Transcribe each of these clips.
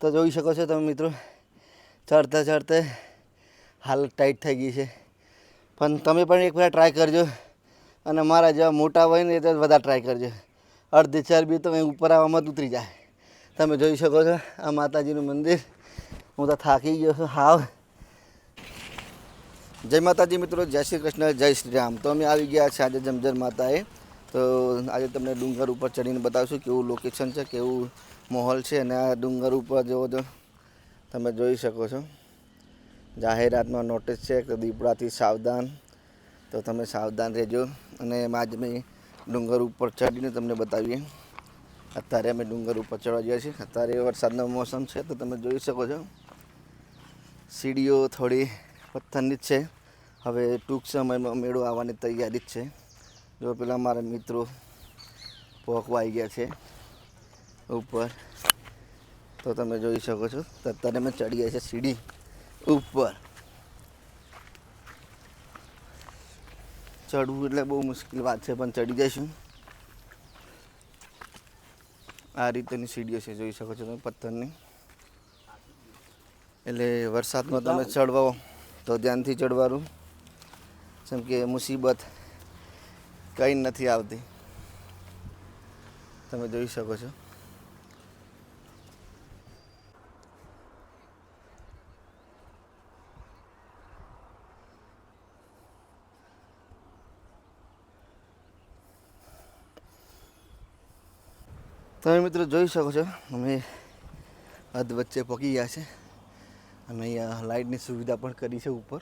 તો જોઈ શકો છો તમે મિત્રો, ચડતા ચડતા હાલત ટાઈટ થઈ ગઈ છે. પણ તમે પણ એકવાર ટ્રાય કરજો, અને મારા જેવા મોટા હોય ને એ તો વધારે ટ્રાય કરજો. અડધી ચરબી તો ઉપર આવવામાં જ ઉતરી જાય. તમે જોઈ શકો છો આ માતાજીનું મંદિર. હું તો થાકી ગયો છું હાવ. જય માતાજી મિત્રો, જય શ્રી કૃષ્ણ, જય શ્રી રામ. તો અમે આવી ગયા છે આજે જમજર માતાએ. તો આજે તમને ડુંગર ઉપર ચડીને બતાવશું કેવું લોકેશન છે, કેવું માહોલ છે. અને આ ડુંગર ઉપર જેવો તો તમે જોઈ શકો છો, જાહેરાતમાં નોટિસ છે કે દીપડાથી સાવધાન. તો તમે સાવધાન રહેજો. અને એમાં જ મેં ડુંગર ઉપર ચડીને તમને બતાવીએ. અત્યારે અમે ડુંગર ઉપર ચડવા ગયા છીએ. અત્યારે વરસાદનો મોસમ છે તો તમે જોઈ શકો છો સીડીઓ થોડી પથ્થરની જ છે. હવે ટૂંક સમયમાં મેળો આવવાની તૈયારી જ છે. જો પેલા મારા મિત્રો પહોંચવા આવી ગયા છે ઉપર. તો તમે જોઈ શકો છો તો અત્યારે અમે ચડી ગયા છે સીડી ઉપર. ચડવું એટલે બહુ મુશ્કેલ વાત છે, પણ ચડી જઈશું. આ રીતેની સીડીઓ છે, જોઈ શકો છો તમે પથ્થરની. એટલે વરસાદમાં તમે ચડવા તો ધ્યાનથી ચડવાનું, જેમ કે મુસીબત કંઈ નથી આવતી. તમે જોઈ શકો છો. તમે મિત્રો જોઈ શકો છો અમે અધ વચ્ચે પહોંચી ગયા છે. અને અહીંયા લાઇટની સુવિધા પણ કરી છે ઉપર,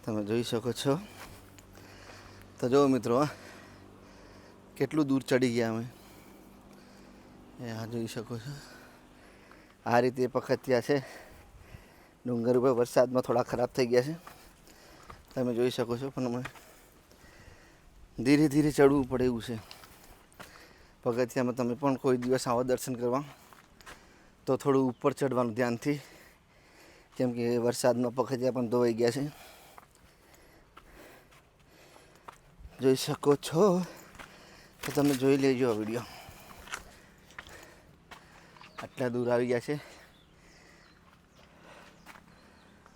તમે જોઈ શકો છો. તો જો મિત્રો કેટલું દૂર ચડી ગયા અમે, આ જોઈ શકો છો. આ રીતે પગથિયા છે ડુંગર ઉપર. વરસાદમાં થોડા ખરાબ થઈ ગયા છે, તમે જોઈ શકો છો. પણ અમે ધીરે ધીરે ચડવું પડે એવું છે. પગથિયામાં તમે પણ કોઈ દિવસ આવો દર્શન કરવા તો થોડું ઉપર ચડવાનું ધ્યાનથી, કેમ કે વરસાદમાં પગથિયા પણ ધોવાઈ ગયા છે. જોઈ શકો છો તો તમે જોઈ લેજો આ વિડીયો. આટલા દૂર આવી ગયા છે,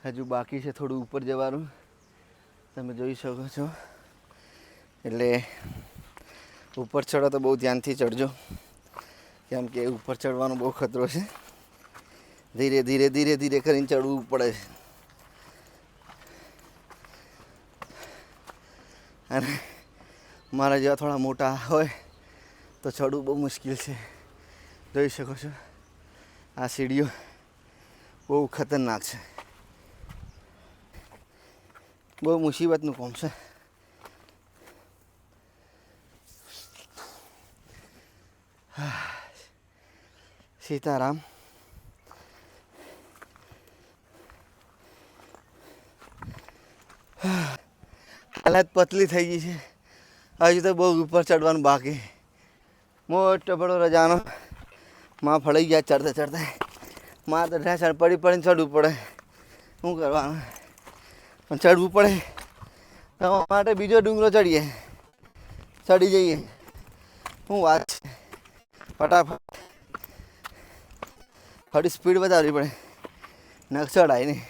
હજુ બાકી છે થોડું ઉપર જવાનું. તમે જોઈ શકો છો. એટલે ઉપર ચડો તો બહુ ધ્યાનથી ચડજો, કેમ કે ઉપર ચડવાનો બહુ ખતરો છે. ધીરે ધીરે ધીરે ધીરે કરીને ચડવું પડે છે. અને મારા જેવા થોડા મોટા હોય તો ચડવું બહુ મુશ્કેલ છે. જોઈ શકો છો આ સીડીઓ બહુ ખતરનાક છે, બહુ મુસીબતનું કામ છે. સીતારામ. હાલત પતલી થઈ ગઈ છે. હજુ તો બહુ ઉપર ચડવાનું બાકી. મોટો બડો રજાનો માં ફળી ગયા ચડતા ચડતા. માં તો ઢેસણ પડી પડીને ચડવું પડે. શું કરવાનું, પણ ચડવું પડે. તમારા માટે બીજો ડુંગરો ચડી જઈએ. શું વાત છે, ફટાફટ થોડી સ્પીડ વધારવી પડે, નખ ચડાય નહીં.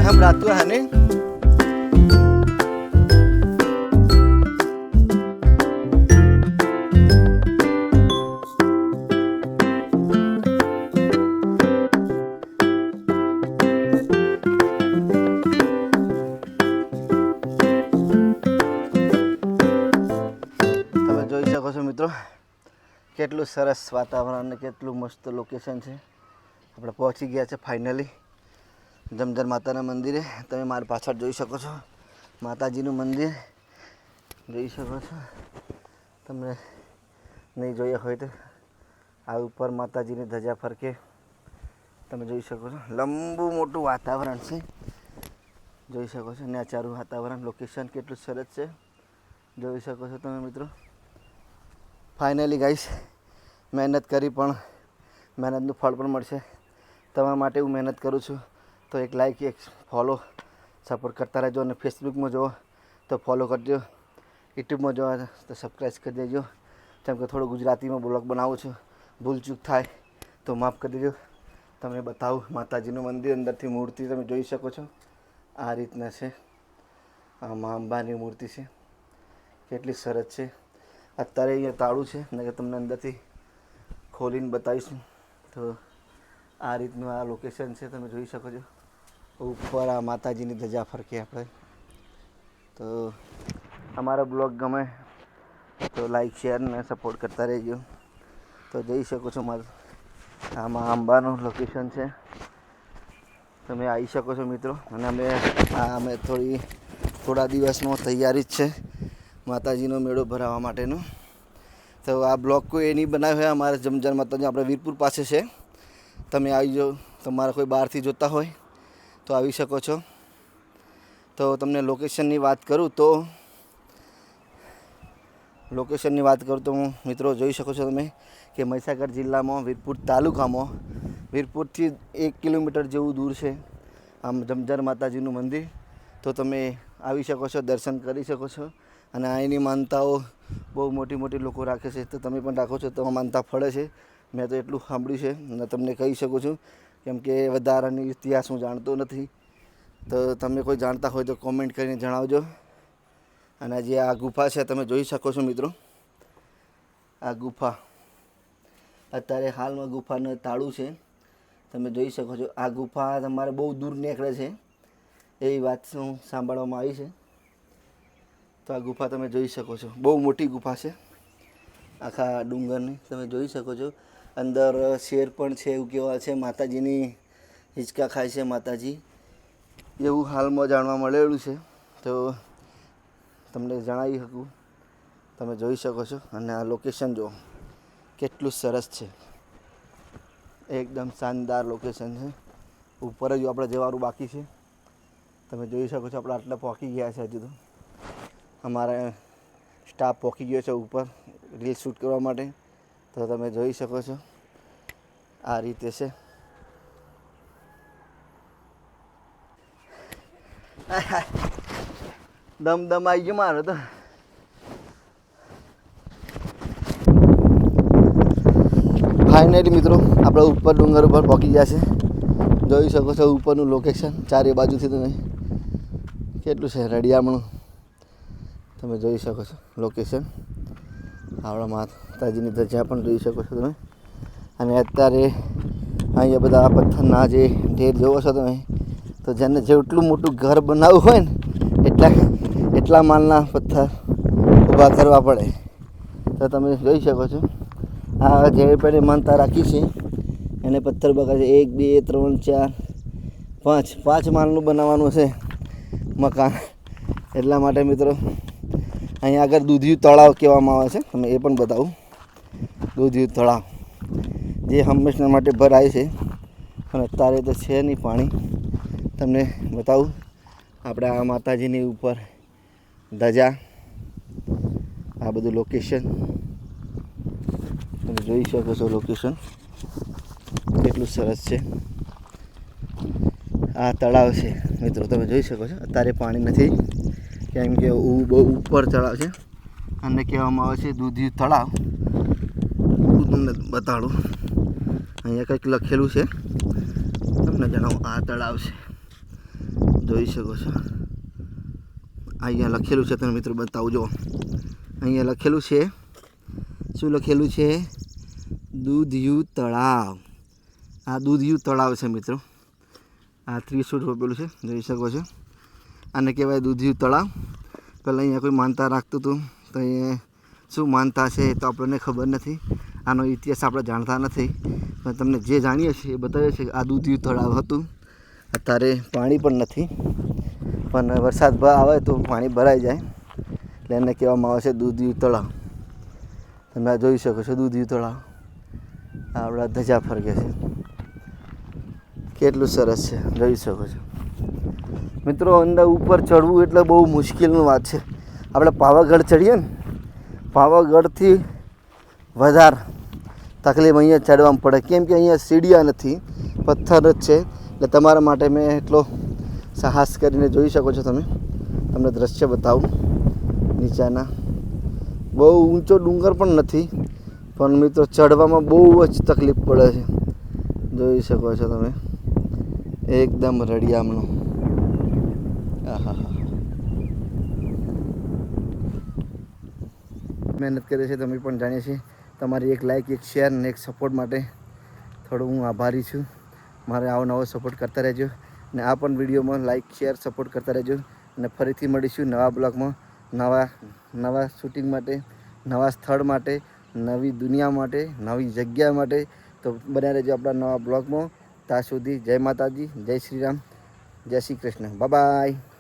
हम रात है नहीं મિત્રો કેટલું સરસ વાતાવરણ ને કેટલું મસ્ત લોકેશન છે. આપણે પહોંચી ગયા છે ફાઇનલી જમજર માતાના મંદિરે. તમે મારી પાછળ જોઈ શકો છો માતાજીનું મંદિર જોઈ શકો છો. તમે નહીં જોયા હોય તો આ ઉપર માતાજીની ધજા ફરકે તમે જોઈ શકો છો. લંબુ મોટું વાતાવરણ છે, જોઈ શકો છો. નેચારું વાતાવરણ, લોકેશન કેટલું સરસ છે જોઈ શકો છો તમે મિત્રો. ફાઇનલી ગાઈસ મહેનત કરી પણ મહેનતનું ફળ પણ મળશે. તમારા માટે હું મહેનત કરું છું, તો એક લાઈક એક ફોલો સપોર્ટ કરતા રહેજો. અને ફેસબુકમાં જુઓ તો ફોલો કરજો, યુટ્યુબમાં જુઓ તો સબસ્ક્રાઈબ કરી દેજો. જેમ કે થોડું ગુજરાતીમાં બ્લોગ બનાવું છું, ભૂલચૂક થાય તો માફ કરી દેજો. તમને બતાવું માતાજીનું મંદિર, અંદરથી મૂર્તિ તમે જોઈ શકો છો. આ રીતના છે, આ મા અંબાની મૂર્તિ છે, કેટલી સરસ છે. અત્યારે અહીંયા તાળું છે ને, તમને અંદરથી ખોલીને બતાવીશું. તો આ રીતનું આ લોકેશન છે, તમે જોઈ શકો છો. ઉપર આ માતાજીની ધજા ફરકે આપણે. તો અમારો બ્લોગ ગમે તો લાઈક શેર ને સપોર્ટ કરતા રહેજો. તો જોઈ શકો છો આમાં અંબાનું લોકેશન છે, તમે આવી શકો છો મિત્રો. અને અમે થોડા દિવસનો તૈયારી જ છે માતાજીનો મેળો ભરાવા માટેનો. તો આ બ્લોગ કોઈ એ નહીં બનાવ્યો હોય, અમારે જમજર માતાજી આપણે વીરપુર પાસે છે. તમે આવી જાઓ, તમારા કોઈ બહારથી જોતા હોય તો આવી શકો છો. તો તમને લોકેશનની વાત કરું તો હું મિત્રો જોઈ શકો છો તમે કે મહીસાગર જિલ્લામાં વીરપુર તાલુકામાં વીરપુરથી 1 કિલોમીટર જેવું દૂર છે આમ જમજર માતાજીનું મંદિર. તો તમે આવી શકો છો, દર્શન કરી શકો છો. અને અહીંની માનતાઓ બહુ મોટી લોકો રાખે છે, તો તમે પણ રાખો છો તો માનતા ફળે છે. મેં તો એટલું સાંભળ્યું છે અને તમને કહી શકું છું, કેમ કે વધારાની ઇતિહાસ હું જાણતો નથી. તો તમે કોઈ જાણતા હોય તો કોમેન્ટ કરીને જણાવજો. અને જે આ ગુફા છે તમે જોઈ શકો છો મિત્રો, આ ગુફા અત્યારે હાલમાં ગુફાનું તાળું છે, તમે જોઈ શકો છો. આ ગુફા તમારે બહુ દૂર નીકળે છે એવી વાત શું સાંભળવામાં આવી છે. તો આ ગુફા તમે જોઈ શકો છો, બહુ મોટી ગુફા છે આખા ડુંગરની, તમે જોઈ શકો છો. અંદર શેર પણ છે એવું કહેવાય છે, માતાજીની હિંચકા ખાય છે માતાજી, એવું હાલમાં જાણવા મળેલું છે. તો તમને જણાવી શકું, તમે જોઈ શકો છો. અને આ લોકેશન જુઓ કેટલું સરસ છે, એકદમ શાનદાર લોકેશન છે. ઉપર જ આપણે જવાનું બાકી છે, તમે જોઈ શકો છો. આપણે આટલા પહોંચી ગયા છે, હજુ તો અમારા સ્ટાફ પહોંચી ગયો છે ઉપર રીલ શૂટ કરવા માટે. તો તમે જોઈ શકો છો આ રીતે છે. દમ આવી ગયો મારો તો. ફાઇનલી મિત્રો આપણે ઉપર ડુંગર ઉપર પહોંચી ગયા છે. જોઈ શકો છો ઉપરનું લોકેશન, ચારે બાજુથી તમે કેટલું છે રડિયામણું, તમે જોઈ શકો છો લોકેશન. આપણા માતાજીની ધજા પણ જોઈ શકો છો તમે. અને અત્યારે અહીંયા બધા પથ્થરના જે ઢેર જોવો છો તમે, તો જેને જેટલું મોટું ઘર બનાવવું હોય ને એટલા માલના પથ્થર ઊભા કરવા પડે. તો તમે જોઈ શકો છો આ જે પેલે માનતા રાખી છે એને પથ્થર બગા છે. 1 2 3 4 5 માળનું બનાવવાનું છે મકાન. એટલા માટે મિત્રો અહીંયા આગળ દૂધિયું તળાવ કહેવામાં આવે છે, તમે એ પણ બતાવું. દૂધિયું તળાવ જે હંમેશા માટે ભરાય છે, પણ અત્યારે તો છે નહીં પાણી. તમને બતાવું આપણે આ માતાજીની ઉપર ધજા, આ બધું લોકેશન તમે જોઈ શકો છો. લોકેશન કેટલું સરસ છે. આ તળાવ છે મિત્રો, તમે જોઈ શકો છો. અત્યારે પાણી નથી કેમ કે બહુ ઉપર તળાવ છે, અને કહેવામાં આવે છે દૂધિયું તળાવ. હું તમને બતાડું, અહીંયા કંઈક લખેલું છે, તમને જણાવું. આ તળાવ છે, જોઈ શકો છો. અહીંયા લખેલું છે, તમે મિત્રો બતાવું જો. અહીંયા લખેલું છે, શું લખેલું છે? દૂધિયું તળાવ. આ દૂધિયું તળાવ છે મિત્રો. આ 30 રૂપિયેલું છે, જોઈ શકો છો. આને કહેવાય દૂધિયું તળાવ. પહેલાં અહીંયા કોઈ માનતા રાખતું હતું, તો અહીંયા શું માનતા છે એ તો આપણને ખબર નથી. આનો ઇતિહાસ આપણે જાણતા નથી, પણ તમને જે જાણીએ છીએ એ બતાવીએ છીએ. આ દૂધિયું તળાવ હતું. અત્યારે પાણી પણ નથી, પણ વરસાદ આવે તો પાણી ભરાઈ જાય, એટલે એને કહેવામાં આવે છે દૂધિયું તળાવ. તમે આ જોઈ શકો છો દૂધિયું તળાવ. આપણા ધજા ફરકે છે, કેટલું સરસ છે, જોઈ શકો છો મિત્રો. અંદર ઉપર ચડવું એટલે બહુ મુશ્કેલની વાત છે. આપણે પાવાગઢ ચડીએ ને, પાવાગઢથી વધારે તકલીફ અહીંયા ચડવામાં પડે, કેમ કે અહીંયા સીડિયા નથી, પથ્થર જ છે. એટલે તમારા માટે મેં એટલો સાહસ કરીને જોઈ શકો છો તમે, તમને દ્રશ્ય બતાવું નીચાના. બહુ ઊંચો ડુંગર પણ નથી, પણ મિત્રો ચડવામાં બહુ જ તકલીફ પડે છે. જોઈ શકો છો તમે, એકદમ રળિયામણો. આહા, મહેનત કરે છે તમે પણ જાણીએ છીએ. તમારી એક લાઇક, એક શેર અને એક સપોર્ટ માટે થોડું હું આભારી છું. મારે આવો નવો સપોર્ટ કરતા રહેજો અને આ પણ વિડીયોમાં લાઇક, શેર, સપોર્ટ કરતા રહેજો. અને ફરીથી મળીશું નવા બ્લોગમાં, નવા શૂટિંગ માટે, નવા સ્થળ માટે, નવી દુનિયા માટે, નવી જગ્યા માટે. તો બન્યા રહેજો આપણા નવા બ્લોગમાં. ત્યાં સુધી જય માતાજી, જય શ્રી રામ, જય શ્રી કૃષ્ણ. Bye bye.